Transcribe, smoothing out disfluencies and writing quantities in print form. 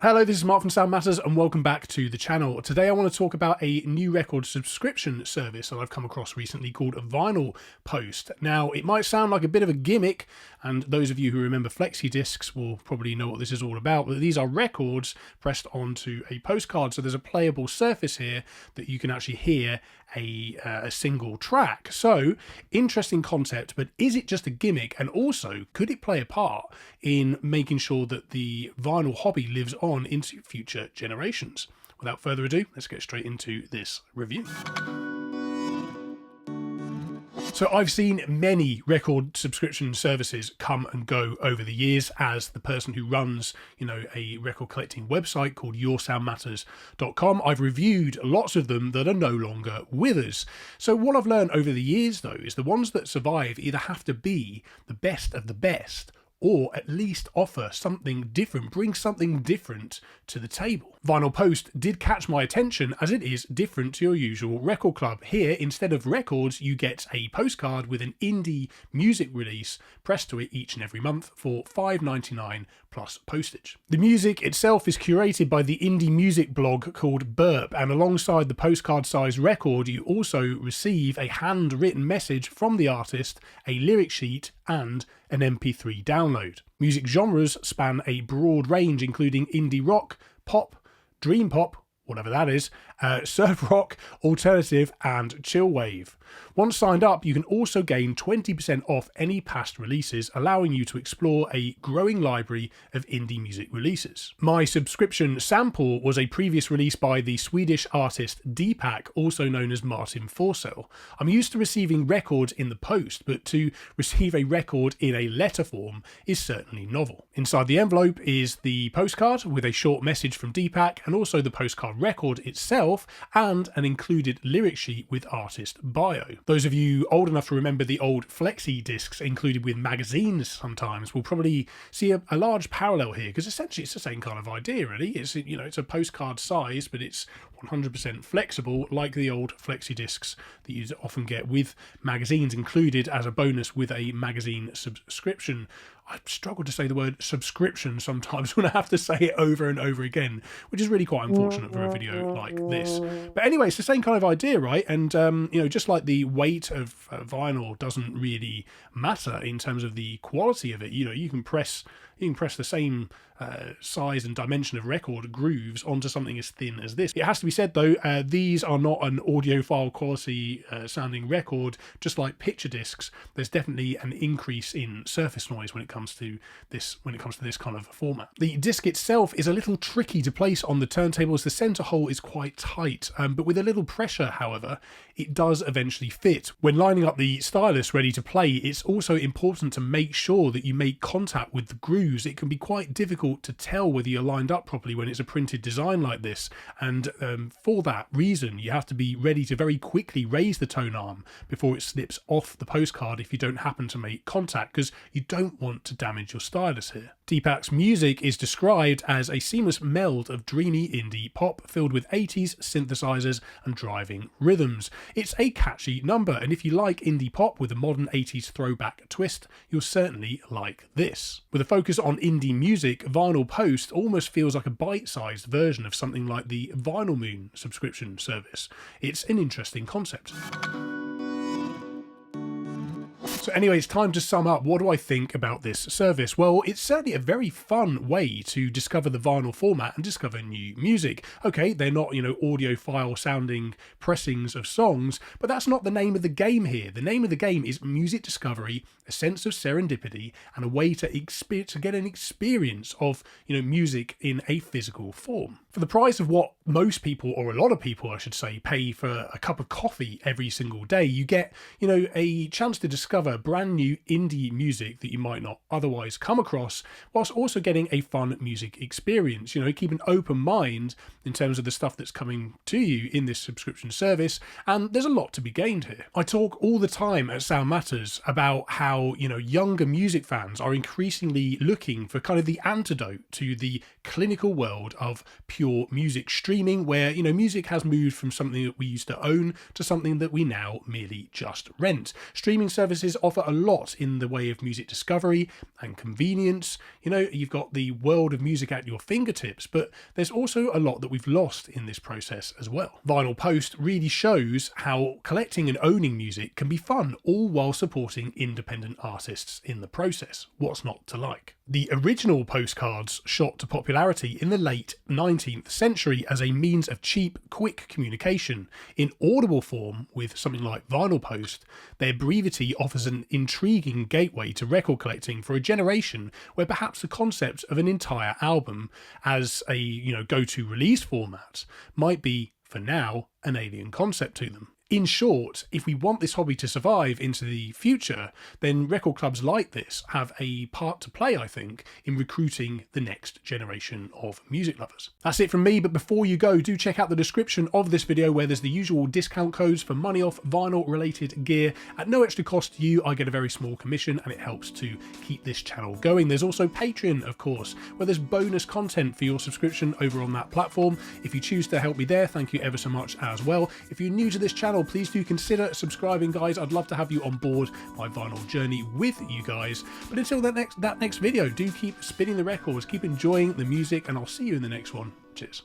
Hello, this is Mark from Sound Matters and welcome back to the channel. Today I want to talk about a new record subscription service that I've come across recently called Vinyl Post. Now, it might sound like a bit of a gimmick, and those of you who remember flexi discs will probably know what this is all about, but these are records pressed onto a postcard, so there's a playable surface here that you can actually hear a single track. So, interesting concept, but is it just a gimmick? And also, could it play a part in making sure that the vinyl hobby lives on into future generations? Without further ado, let's get straight into this review. So I've seen many record subscription services come and go over the years as the person who runs, a record collecting website called yoursoundmatters.com. I've reviewed lots of them that are no longer with us. So what I've learned over the years, though, is the ones that survive either have to be the best of the best, or at least offer something different, bring something different to the table. Vinyl Post did catch my attention as it is different to your usual record club. Here, instead of records, you get a postcard with an indie music release pressed to it each and every month for $5.99 plus postage. The music itself is curated by the indie music blog called Burp, and alongside the postcard-sized record, you also receive a handwritten message from the artist, a lyric sheet, and an MP3 download. Music genres span a broad range, including indie rock, pop, dream pop, whatever that is, surf rock, alternative, and chill wave. Once signed up, you can also gain 20% off any past releases, allowing you to explore a growing library of indie music releases. My subscription sample was a previous release by the Swedish artist Deepak, also known as Martin Forsell. I'm used to receiving records in the post, but to receive a record in a letter form is certainly novel. Inside the envelope is the postcard with a short message from Deepak, and also the postcard record itself, and an included lyric sheet with artist bio. Those of you old enough to remember the old flexi discs included with magazines sometimes will probably see a large parallel here, because essentially it's the same kind of idea, really. It's a postcard size, but it's 100% flexible, like the old flexi discs that you often get with magazines included as a bonus with a magazine subscription. I struggle to say the word subscription sometimes when I have to say it over and over again, which is really quite unfortunate for a video like this. But anyway, it's the same kind of idea, right? And, just like the weight of vinyl doesn't really matter in terms of the quality of it, you can press the same size and dimension of record grooves onto something as thin as this. It has to be said, though, these are not an audiophile quality sounding record. Just like picture discs, there's definitely an increase in surface noise when it comes to this kind of format. The disc itself is a little tricky to place on the turntables. The center hole is quite tight, but with a little pressure, however, it does eventually fit. When lining up the stylus ready to play, it's also important to make sure that you make contact with the grooves. It can be quite difficult to tell whether you're lined up properly when it's a printed design like this, and for that reason you have to be ready to very quickly raise the tone arm before it slips off the postcard if you don't happen to make contact, because you don't want to damage your stylus here. Deepak's music is described as a seamless meld of dreamy indie pop filled with 80s synthesizers and driving rhythms. It's a catchy number, and if you like indie pop with a modern 80s throwback twist, you'll certainly like this. With a focus on indie music, Vinyl Post almost feels like a bite-sized version of something like the Vinyl Moon subscription service. It's an interesting concept. So anyway, it's time to sum up. What do I think about this service? Well, it's certainly a very fun way to discover the vinyl format and discover new music. Okay, they're not, audiophile sounding pressings of songs, but that's not the name of the game here. The name of the game is music discovery, a sense of serendipity, and a way to get an experience of, music in a physical form. For the price of what most people, or a lot of people I should say, pay for a cup of coffee every single day, you get, a chance to discover brand new indie music that you might not otherwise come across, whilst also getting a fun music experience. Keep an open mind in terms of the stuff that's coming to you in this subscription service, and there's a lot to be gained here. I talk all the time at Sound Matters about how, younger music fans are increasingly looking for kind of the antidote to the clinical world of pure music streaming, where, music has moved from something that we used to own to something that we now merely just rent. Streaming services offer a lot in the way of music discovery and convenience. You know, you've got the world of music at your fingertips, but there's also a lot that we've lost in this process as well. Vinyl Post really shows how collecting and owning music can be fun, all while supporting independent artists in the process. What's not to like? The original postcards shot to popularity in the late 19th century as a means of cheap, quick communication. In audible form, with something like Vinyl Post, their brevity offers an intriguing gateway to record collecting for a generation where perhaps the concept of an entire album as a go-to release format might be, for now, an alien concept to them. In short, if we want this hobby to survive into the future, then record clubs like this have a part to play, I think, in recruiting the next generation of music lovers. That's it from me, but before you go, do check out the description of this video where there's the usual discount codes for money off vinyl related gear. At no extra cost to you, I get a very small commission and it helps to keep this channel going. There's also Patreon, of course, where there's bonus content for your subscription over on that platform. If you choose to help me there, thank you ever so much as well. If you're new to this channel, please do consider subscribing, guys. I'd love to have you on board my vinyl journey with you guys. But until that next video, do keep spinning the records, keep enjoying the music, and I'll see you in the next one. Cheers.